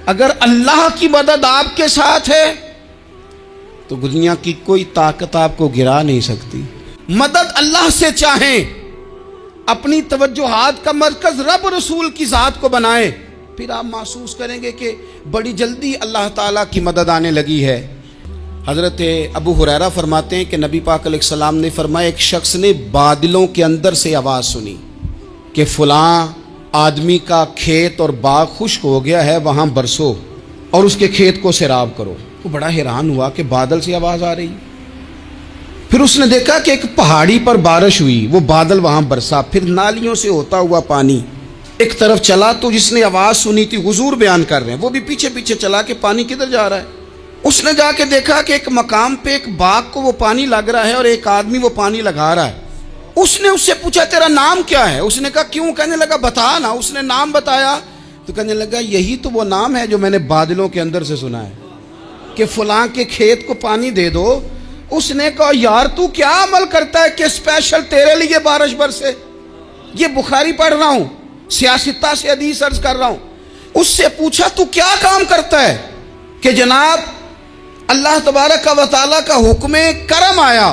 اگر اللہ کی مدد آپ کے ساتھ ہے تو دنیا کی کوئی طاقت آپ کو گرا نہیں سکتی۔ مدد اللہ سے چاہیں، اپنی توجہات کا مرکز رب رسول کی ذات کو بنائیں، پھر آپ محسوس کریں گے کہ بڑی جلدی اللہ تعالیٰ کی مدد آنے لگی ہے۔ حضرت ابو ہریرہ فرماتے ہیں کہ نبی پاک علیہ السلام نے فرمایا ایک شخص نے بادلوں کے اندر سے آواز سنی کہ فلاں آدمی کا کھیت اور باغ خشک ہو گیا ہے، وہاں برسو اور اس کے کھیت کو سیراب کرو۔ وہ بڑا حیران ہوا کہ بادل سے آواز آ رہی۔ پھر اس نے دیکھا کہ ایک پہاڑی پر بارش ہوئی، وہ بادل وہاں برسا، پھر نالیوں سے ہوتا ہوا پانی ایک طرف چلا۔ تو جس نے آواز سنی تھی، حضور بیان کر رہے ہیں، وہ بھی پیچھے پیچھے چلا کہ پانی کدھر جا رہا ہے۔ اس نے جا کے دیکھا کہ ایک مقام پہ ایک باغ کو وہ پانی لگ رہا ہے اور ایک آدمی وہ پانی لگا رہا ہے۔ اس نے اس سے پوچھا تیرا نام کیا ہے؟ اس نے کہا کیوں؟ کہنے لگا بتا نا۔ اس نے نام بتایا تو کہنے لگا یہی تو وہ نام ہے جو میں نے بادلوں کے اندر سے سنا ہے کہ فلاں کے کھیت کو پانی دے دو۔ اس نے کہا یار تو کیا عمل کرتا ہے کہ اسپیشل تیرے لیے بارش برسے؟ یہ بخاری پڑھ رہا ہوں، سیاستہ سے حدیث عرض کر رہا ہوں۔ اس سے پوچھا تو کیا کام کرتا ہے کہ جناب اللہ تبارک و تعالیٰ کا حکم کرم آیا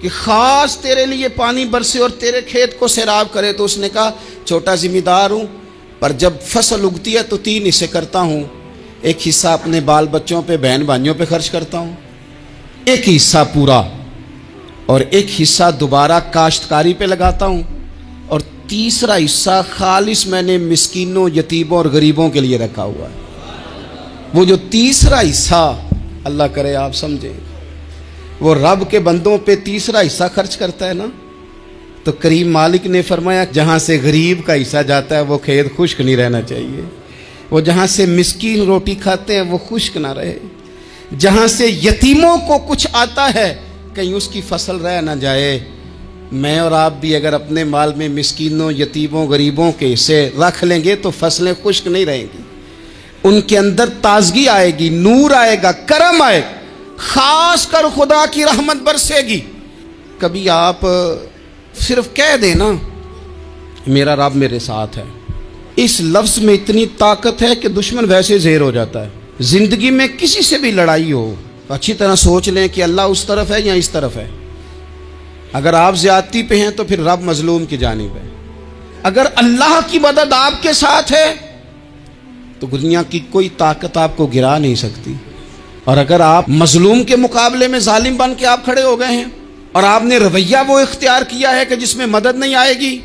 کہ خاص تیرے لیے پانی برسے اور تیرے کھیت کو سیراب کرے؟ تو اس نے کہا چھوٹا ذمہ دار ہوں، پر جب فصل اگتی ہے تو 3 حصے کرتا ہوں۔ ایک حصہ اپنے بال بچوں پہ، بہن بھائیوں پہ خرچ کرتا ہوں، ایک حصہ پورا، اور ایک حصہ دوبارہ کاشتکاری پہ لگاتا ہوں، اور تیسرا حصہ خالص میں نے مسکینوں، یتیموں اور غریبوں کے لیے رکھا ہوا ہے۔ وہ جو تیسرا حصہ، اللہ کرے آپ سمجھیں، وہ رب کے بندوں پہ تیسرا حصہ خرچ کرتا ہے نا، تو کریم مالک نے فرمایا جہاں سے غریب کا حصہ جاتا ہے وہ کھیت خشک نہیں رہنا چاہیے، وہ جہاں سے مسکین روٹی کھاتے ہیں وہ خشک نہ رہے، جہاں سے یتیموں کو کچھ آتا ہے کہیں اس کی فصل رہ نہ جائے۔ میں اور آپ بھی اگر اپنے مال میں مسکینوں، یتیموں، غریبوں کے حصے رکھ لیں گے تو فصلیں خشک نہیں رہیں گی، ان کے اندر تازگی آئے گی، نور آئے گا، کرم آئے گا، خاص کر خدا کی رحمت برسے گی۔ کبھی آپ صرف کہہ دیں نا میرا رب میرے ساتھ ہے، اس لفظ میں اتنی طاقت ہے کہ دشمن ویسے زہر ہو جاتا ہے۔ زندگی میں کسی سے بھی لڑائی ہو اچھی طرح سوچ لیں کہ اللہ اس طرف ہے یا اس طرف ہے۔ اگر آپ زیادتی پہ ہیں تو پھر رب مظلوم کی جانب ہے۔ اگر اللہ کی مدد آپ کے ساتھ ہے تو دنیا کی کوئی طاقت آپ کو گرا نہیں سکتی، اور اگر آپ مظلوم کے مقابلے میں ظالم بن کے آپ کھڑے ہو گئے ہیں اور آپ نے رویہ وہ اختیار کیا ہے کہ جس میں مدد نہیں آئے گی،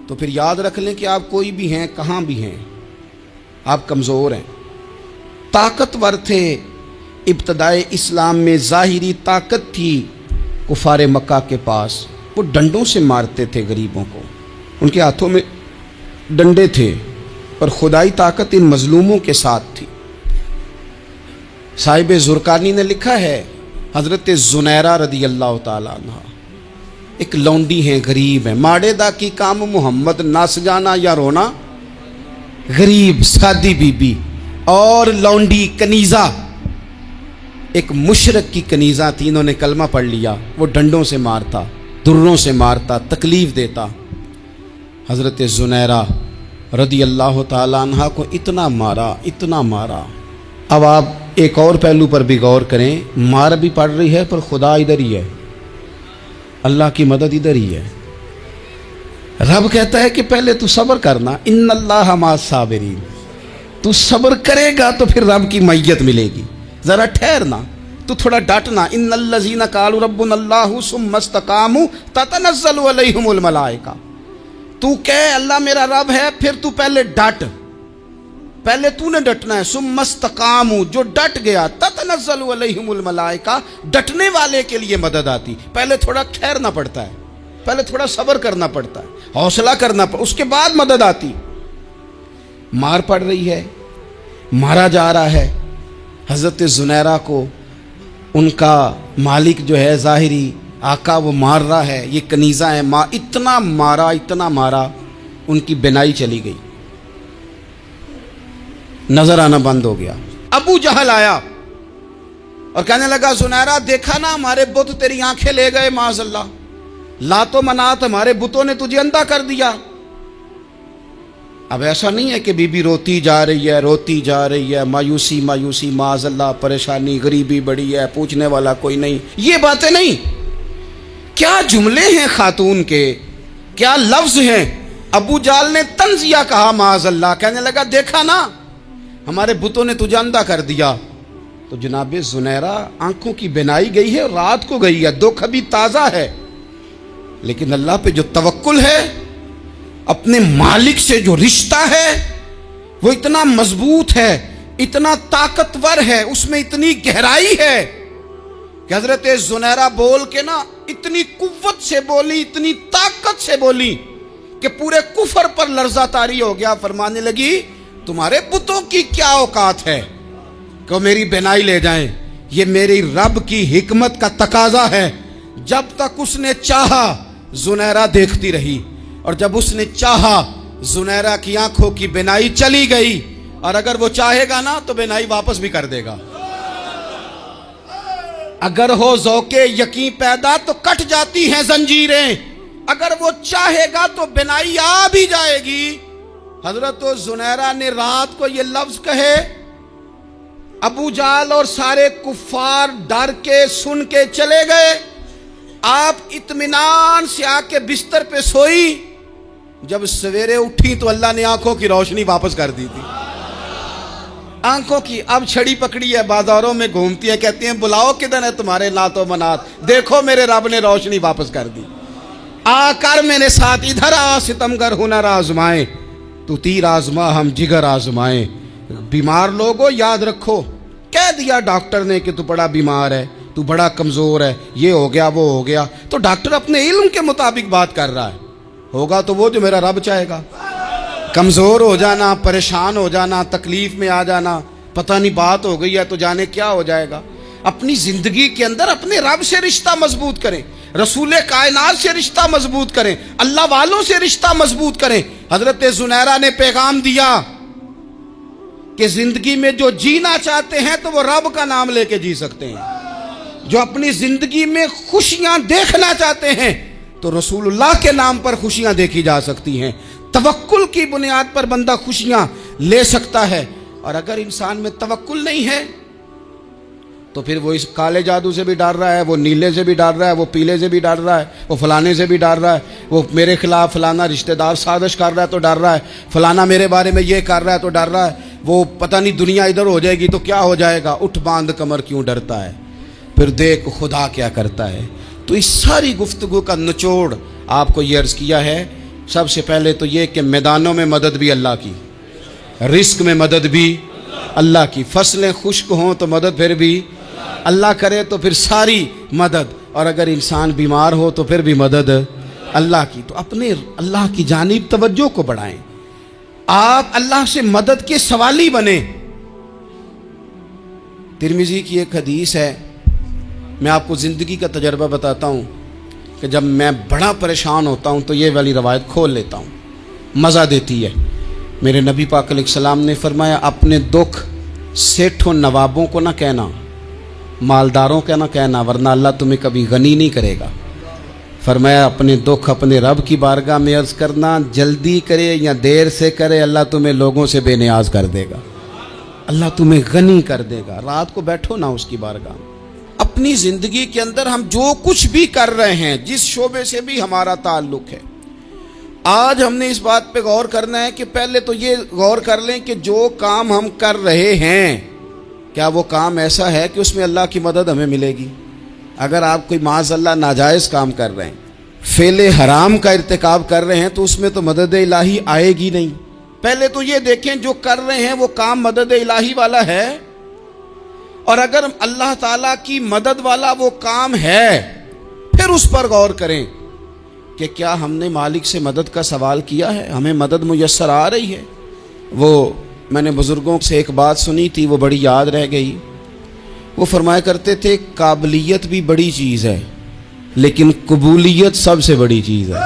تو پھر یاد رکھ لیں کہ آپ کوئی بھی ہیں، کہاں بھی ہیں، آپ کمزور ہیں۔ طاقتور تھے ابتدائے اسلام میں، ظاہری طاقت تھی کفار مکہ کے پاس، وہ ڈنڈوں سے مارتے تھے غریبوں کو، ان کے ہاتھوں میں ڈنڈے تھے، پر خدائی طاقت ان مظلوموں کے ساتھ تھی۔ صاحب زرقانی نے لکھا ہے حضرت زنیرہ رضی اللہ تعالیٰ عنہ ایک لونڈی ہیں، غریب ہیں، ماڑے دا کی کام محمد نس جانا یا رونا، غریب سادی بی بی اور لونڈی کنیزہ، ایک مشرک کی کنیزہ تھی، انہوں نے کلمہ پڑھ لیا، وہ ڈنڈوں سے مارتا، دروں سے مارتا، تکلیف دیتا۔ حضرت زنیرہ رضی اللہ تعالیٰ عنہ کو اتنا مارا، اتنا مارا۔ اب آپ ایک اور پہلو پر بھی غور کریں، مار بھی پڑ رہی ہے پر خدا ادھر ہی ہے، اللہ کی مدد ادھر ہی ہے۔ رب کہتا ہے کہ پہلے تو صبر کرنا، ان اللہ مع الصابرین، تو صبر کرے گا تو پھر رب کی معیت ملے گی، ذرا ٹھہرنا، تو تھوڑا ڈٹنا۔ ان الذین قالوا ربنا اللہ ثم استقاموا تتنزل علیہم الملائکہ، تو کہے اللہ میرا رب ہے، پھر تو پہلے ڈٹ، پہلے تو نے ڈٹنا ہے۔ ثم استقاموا، جو ڈٹ گیا، تتنزل علیہم الملائکہ، ڈٹنے والے کے لیے مدد آتی، پہلے تھوڑا ٹھہرنا پڑتا ہے، پہلے تھوڑا صبر کرنا پڑتا ہے، حوصلہ کرنا پڑتا، اس کے بعد مدد آتی۔ مار پڑ رہی ہے، مارا جا رہا ہے حضرت زنیرہ کو، ان کا مالک جو ہے ظاہری آقا وہ مار رہا ہے، یہ کنیزہ ہے، اتنا مارا، اتنا مارا، ان کی بینائی چلی گئی، نظر آنا بند ہو گیا۔ ابو جہل آیا اور کہنے لگا زنیرہ دیکھا نا ہمارے بت تیری آنکھیں لے گئے، معاذ اللہ، لات و منات ہمارے بتوں نے تجھے اندھا کر دیا۔ اب ایسا نہیں ہے کہ بیوی روتی جا رہی ہے مایوسی معاذ اللہ، پریشانی، غریبی بڑی ہے، پوچھنے والا کوئی نہیں، یہ باتیں نہیں. کیا جملے ہیں خاتون کے، کیا لفظ ہیں. ابو جال نے تنزیہ کہا معاذ اللہ، کہنے لگا دیکھا نا ہمارے بتوں نے تجھے اندھا کر دیا. تو جناب زنیرہ آنکھوں کی بینائی گئی ہے، رات کو گئی ہے، دکھ ابھی تازہ ہے، لیکن اللہ پہ جو توکل ہے، اپنے مالک سے جو رشتہ ہے وہ اتنا مضبوط ہے، اتنا طاقتور ہے، اس میں اتنی گہرائی ہے کہ حضرت زنیرہ بول کے نا اتنی قوت سے بولی، اتنی طاقت سے بولی کہ پورے کفر پر لرزہ طاری ہو گیا. فرمانے لگی تمہارے بتوں کی کیا اوقات ہے کہ میری بینائی لے جائیں، یہ میری رب کی حکمت کا تقاضا ہے. جب تک اس نے چاہا زنیرہ دیکھتی رہی، اور جب اس نے چاہا زنیرہ کی آنکھوں کی بینائی چلی گئی، اور اگر وہ چاہے گا نا تو بینائی واپس بھی کر دے گا. اگر ہو ذوق یقین پیدا تو کٹ جاتی ہیں زنجیریں، اگر وہ چاہے گا تو بینائی آ بھی جائے گی. حضرت زنیرہ نے رات کو یہ لفظ کہے، ابو جال اور سارے کفار ڈر کے سن کے چلے گئے. آپ اطمینان سے آ کے بستر پہ سوئی. جب سویرے اٹھی تو اللہ نے آنکھوں کی روشنی واپس کر دی تھی. آنکھوں کی اب چھڑی پکڑی ہے، بازاروں میں گھومتی ہیں، کہتی ہیں بلاؤ کدھر ہے تمہارے نات و منات، دیکھو میرے رب نے روشنی واپس کر دی. آ کر میرے ساتھ ادھر آ، ستمگر ہنر آزمائیں، تو تیر آزما ہم جگر آزمائیں. بیمار لوگوں یاد رکھو، کہہ دیا ڈاکٹر نے کہ تو بڑا بیمار ہے، تو بڑا کمزور ہے، یہ ہو گیا وہ ہو گیا، تو ڈاکٹر اپنے علم کے مطابق بات کر رہا ہے. ہوگا تو وہ جو میرا رب چاہے گا. کمزور ہو جانا، پریشان ہو جانا، تکلیف میں آ جانا، پتہ نہیں بات ہو گئی ہے تو جانے کیا ہو جائے گا. اپنی زندگی کے اندر اپنے رب سے رشتہ مضبوط کریں، رسول کائنات سے رشتہ مضبوط کریں، اللہ والوں سے رشتہ مضبوط کریں. حضرت زنیرہ نے پیغام دیا کہ زندگی میں جو جینا چاہتے ہیں تو وہ رب کا نام لے کے جی سکتے ہیں. جو اپنی زندگی میں خوشیاں دیکھنا چاہتے ہیں تو رسول اللہ کے نام پر خوشیاں دیکھی جا سکتی ہیں. توکل کی بنیاد پر بندہ خوشیاں لے سکتا ہے. اور اگر انسان میں توکل نہیں ہے تو پھر وہ اس کالے جادو سے بھی ڈر رہا ہے، وہ نیلے سے بھی ڈر رہا ہے، وہ پیلے سے بھی ڈر رہا ہے، وہ فلانے سے بھی ڈر رہا ہے، وہ میرے خلاف فلانا رشتہ دار سازش کر رہا ہے تو ڈر رہا ہے، فلانا میرے بارے میں یہ کر رہا ہے تو ڈر رہا ہے، وہ پتہ نہیں دنیا ادھر ہو جائے گی تو کیا ہو جائے گا. اٹھ باندھ کمر کیوں ڈرتا ہے، پھر دیکھ خدا کیا کرتا ہے. تو اس ساری گفتگو کا نچوڑ آپ کو یہ عرض کیا ہے. سب سے پہلے تو یہ کہ میدانوں میں مدد بھی اللہ کی، رزق میں مدد بھی اللہ کی، فصلیں خشک ہوں تو مدد پھر بھی اللہ کرے، تو پھر ساری مدد. اور اگر انسان بیمار ہو تو پھر بھی مدد اللہ کی. تو اپنے اللہ کی جانب توجہ کو بڑھائیں، آپ اللہ سے مدد کے سوالی بنیں. ترمذی کی ایک حدیث ہے، میں آپ کو زندگی کا تجربہ بتاتا ہوں کہ جب میں بڑا پریشان ہوتا ہوں تو یہ والی روایت کھول لیتا ہوں، مزہ دیتی ہے. میرے نبی پاک علیہ السلام نے فرمایا اپنے دکھ سیٹھوں نوابوں کو نہ کہنا، مالداروں کا نہ کہنا، ورنہ اللہ تمہیں کبھی غنی نہیں کرے گا. فرمایا اپنے دکھ اپنے رب کی بارگاہ میں عرض کرنا، جلدی کرے یا دیر سے کرے اللہ تمہیں لوگوں سے بے نیاز کر دے گا، اللہ تمہیں غنی کر دے گا. رات کو بیٹھو نا اس کی بارگاہ. اپنی زندگی کے اندر ہم جو کچھ بھی کر رہے ہیں، جس شعبے سے بھی ہمارا تعلق ہے، آج ہم نے اس بات پہ غور کرنا ہے کہ پہلے تو یہ غور کر لیں کہ جو کام ہم کر رہے ہیں کیا وہ کام ایسا ہے کہ اس میں اللہ کی مدد ہمیں ملے گی. اگر آپ کوئی معاذ اللہ ناجائز کام کر رہے ہیں، فعل حرام کا ارتکاب کر رہے ہیں، تو اس میں تو مدد الہی آئے گی نہیں. پہلے تو یہ دیکھیں جو کر رہے ہیں وہ کام مدد الہی والا ہے، اور اگر اللہ تعالیٰ کی مدد والا وہ کام ہے پھر اس پر غور کریں کہ کیا ہم نے مالک سے مدد کا سوال کیا ہے، ہمیں مدد میسر آ رہی ہے. وہ میں نے بزرگوں سے ایک بات سنی تھی، وہ بڑی یاد رہ گئی. وہ فرمایا کرتے تھے قابلیت بھی بڑی چیز ہے لیکن قبولیت سب سے بڑی چیز ہے.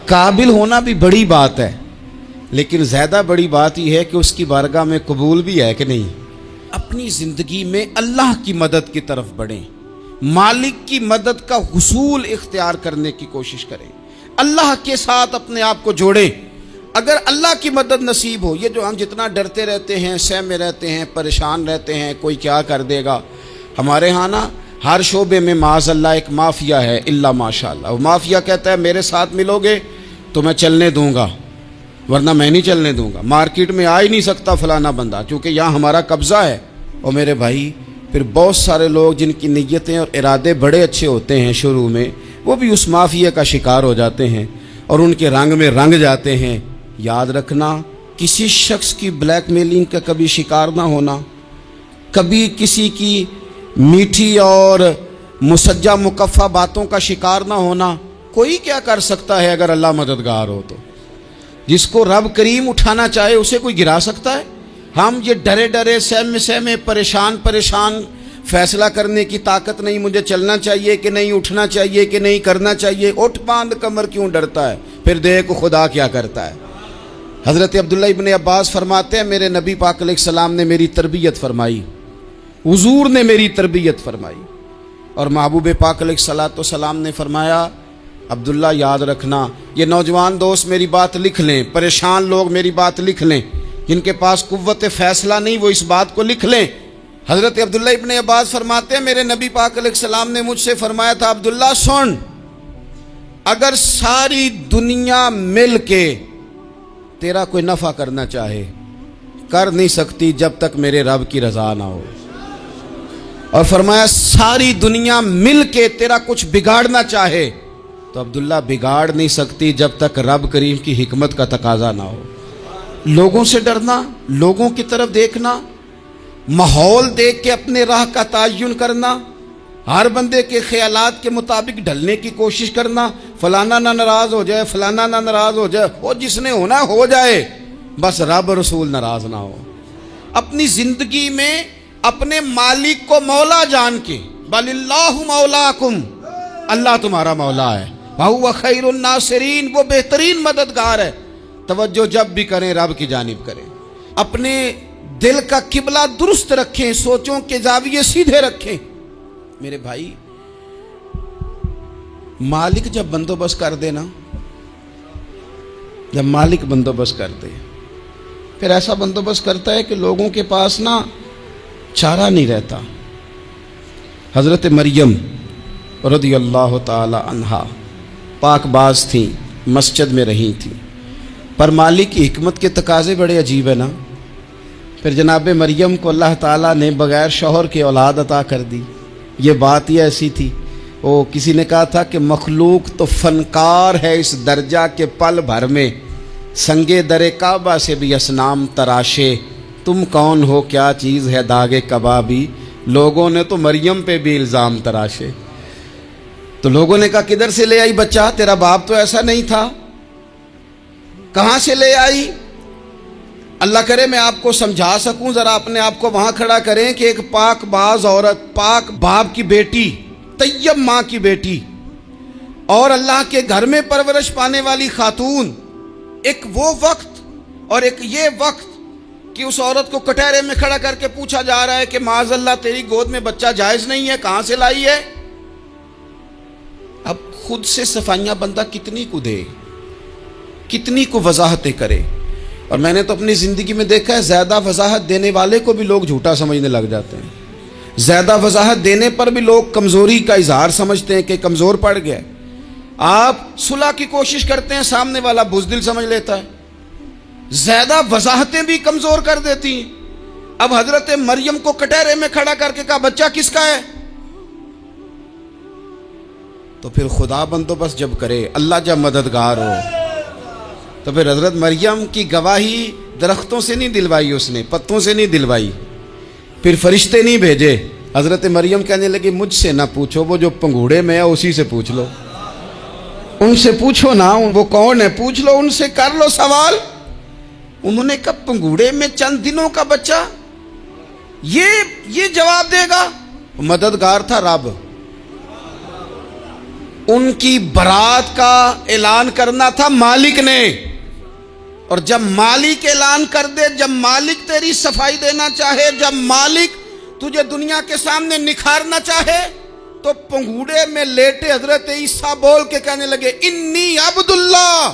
قابل ہونا بھی بڑی بات ہے لیکن زیادہ بڑی بات یہ ہے کہ اس کی بارگاہ میں قبول بھی ہے کہ نہیں. اپنی زندگی میں اللہ کی مدد کی طرف بڑھیں، مالک کی مدد کا حصول اختیار کرنے کی کوشش کریں، اللہ کے ساتھ اپنے آپ کو جوڑیں. اگر اللہ کی مدد نصیب ہو، یہ جو ہم جتنا ڈرتے رہتے ہیں، سہمے رہتے ہیں، پریشان رہتے ہیں کوئی کیا کر دے گا، ہمارے ہاں نا ہر شعبے میں معاذ اللہ ایک مافیا ہے، الا ماشاء اللہ۔ وہ مافیا کہتا ہے میرے ساتھ ملو گے تو میں چلنے دوں گا، ورنہ میں نہیں چلنے دوں گا، مارکیٹ میں آ ہی نہیں سکتا فلانا بندہ، چونکہ یہاں ہمارا قبضہ ہے۔ اور میرے بھائی پھر بہت سارے لوگ جن کی نیتیں اور ارادے بڑے اچھے ہوتے ہیں شروع میں، وہ بھی اس مافیا کا شکار ہو جاتے ہیں اور ان کے رنگ میں رنگ جاتے ہیں۔ یاد رکھنا، کسی شخص کی بلیک میلنگ کا کبھی شکار نہ ہونا، کبھی کسی کی میٹھی اور مسجع مکفہ باتوں کا شکار نہ ہونا۔ کوئی کیا کر سکتا ہے اگر اللہ مددگار ہو تو؟ جس کو رب کریم اٹھانا چاہے اسے کوئی گرا سکتا ہے؟ ہم یہ ڈرے ڈرے سہمے پریشان فیصلہ کرنے کی طاقت نہیں، مجھے چلنا چاہیے کہ نہیں، اٹھنا چاہیے کہ نہیں، کرنا چاہیے، اٹھ باندھ کمر کیوں ڈرتا ہے؟ پھر دیکھ خدا کیا کرتا ہے۔ حضرت عبداللہ ابن عباس فرماتے ہیں میرے نبی پاک علیہ السلام نے میری تربیت فرمائی، حضور نے میری تربیت فرمائی، اور محبوب پاک علیہ السلام نے فرمایا عبداللہ یاد رکھنا، یہ نوجوان دوست میری بات لکھ لیں، پریشان لوگ میری بات لکھ لیں، جن کے پاس قوت فیصلہ نہیں وہ اس بات کو لکھ لیں۔ حضرت عبداللہ ابن عباس فرماتے ہیں میرے نبی پاک علیہ السلام نے مجھ سے فرمایا تھا عبداللہ سن، اگر ساری دنیا مل کے تیرا کوئی نفع کرنا چاہے کر نہیں سکتی جب تک میرے رب کی رضا نہ ہو، اور فرمایا ساری دنیا مل کے تیرا کچھ بگاڑنا چاہے تو عبداللہ بگاڑ نہیں سکتی جب تک رب کریم کی حکمت کا تقاضا نہ ہو۔ لوگوں سے ڈرنا، لوگوں کی طرف دیکھنا، ماحول دیکھ کے اپنے راہ کا تعین کرنا، ہر بندے کے خیالات کے مطابق ڈھلنے کی کوشش کرنا، فلانا نہ ناراض ہو جائے، فلانا نہ ناراض ہو جائے، وہ جس نے ہونا ہو جائے، بس رب رسول ناراض نہ ہو۔ اپنی زندگی میں اپنے مالک کو مولا جان کے، بل اللہ مولاکم، اللہ تمہارا مولا ہے، وَهُوَ خَيْرُ النَّاصِرِينَ، وہ بہترین مددگار ہے۔ توجہ جب بھی کریں رب کی جانب کریں، اپنے دل کا قبلہ درست رکھیں، سوچوں کے زاویے سیدھے رکھیں۔ میرے بھائی مالک جب بندوبست کر دے نا، جب مالک بندوبست کر دے پھر ایسا بندوبست کرتا ہے کہ لوگوں کے پاس نا چارہ نہیں رہتا۔ حضرت مریم رضی اللہ تعالی عنہا پاک باز تھیں، مسجد میں رہی تھیں، پر مالک کی حکمت کے تقاضے بڑے عجیب ہیں نا۔ پھر جناب مریم کو اللہ تعالیٰ نے بغیر شوہر کے اولاد عطا کر دی۔ یہ بات ہی ایسی تھی، وہ کسی نے کہا تھا کہ مخلوق تو فنکار ہے اس درجہ کے پل بھر میں سنگے در کعبہ سے بھی اصنام تراشے، تم کون ہو کیا چیز ہے داغے کبابی، لوگوں نے تو مریم پہ بھی الزام تراشے۔ تو لوگوں نے کہا کدھر سے لے آئی بچہ، تیرا باپ تو ایسا نہیں تھا، کہاں سے لے آئی؟ اللہ کرے میں آپ کو سمجھا سکوں، ذرا اپنے آپ کو وہاں کھڑا کریں کہ ایک پاک باز عورت، پاک باپ کی بیٹی، طیب ماں کی بیٹی، اور اللہ کے گھر میں پرورش پانے والی خاتون، ایک وہ وقت اور ایک یہ وقت کہ اس عورت کو کٹہرے میں کھڑا کر کے پوچھا جا رہا ہے کہ معاذ اللہ تیری گود میں بچہ جائز نہیں ہے، کہاں سے لائی ہے؟ اب خود سے صفائیاں بندہ کتنی کو دے، کتنی کو وضاحتیں کرے۔ اور میں نے تو اپنی زندگی میں دیکھا ہے زیادہ وضاحت دینے والے کو بھی لوگ جھوٹا سمجھنے لگ جاتے ہیں، زیادہ وضاحت دینے پر بھی لوگ کمزوری کا اظہار سمجھتے ہیں کہ کمزور پڑ گیا۔ آپ صلح کی کوشش کرتے ہیں، سامنے والا بزدل سمجھ لیتا ہے، زیادہ وضاحتیں بھی کمزور کر دیتی ہیں۔ اب حضرت مریم کو کٹہرے میں کھڑا کر کے کہا بچہ کس کا ہے؟ تو پھر خدا بندوبست جب کرے، اللہ جب مددگار ہو، تو پھر حضرت مریم کی گواہی درختوں سے نہیں دلوائی، اس نے پتوں سے نہیں دلوائی، پھر فرشتے نہیں بھیجے۔ حضرت مریم کہنے لگی مجھ سے نہ پوچھو، وہ جو پنگوڑے میں ہے اسی سے پوچھ لو، ان سے پوچھو نا وہ کون ہے، پوچھ لو ان سے، کر لو سوال۔ انہوں نے کہا پنگوڑے میں چند دنوں کا بچہ یہ جواب دے گا؟ مددگار تھا رب، ان کی برات کا اعلان کرنا تھا مالک نے، اور جب مالک اعلان کر دے، جب مالک تیری صفائی دینا چاہے، جب مالک تجھے دنیا کے سامنے نکھارنا چاہے، تو پنگوڑے میں لیٹے حضرت عیسیٰ بول کے کہنے لگے انی عبداللہ،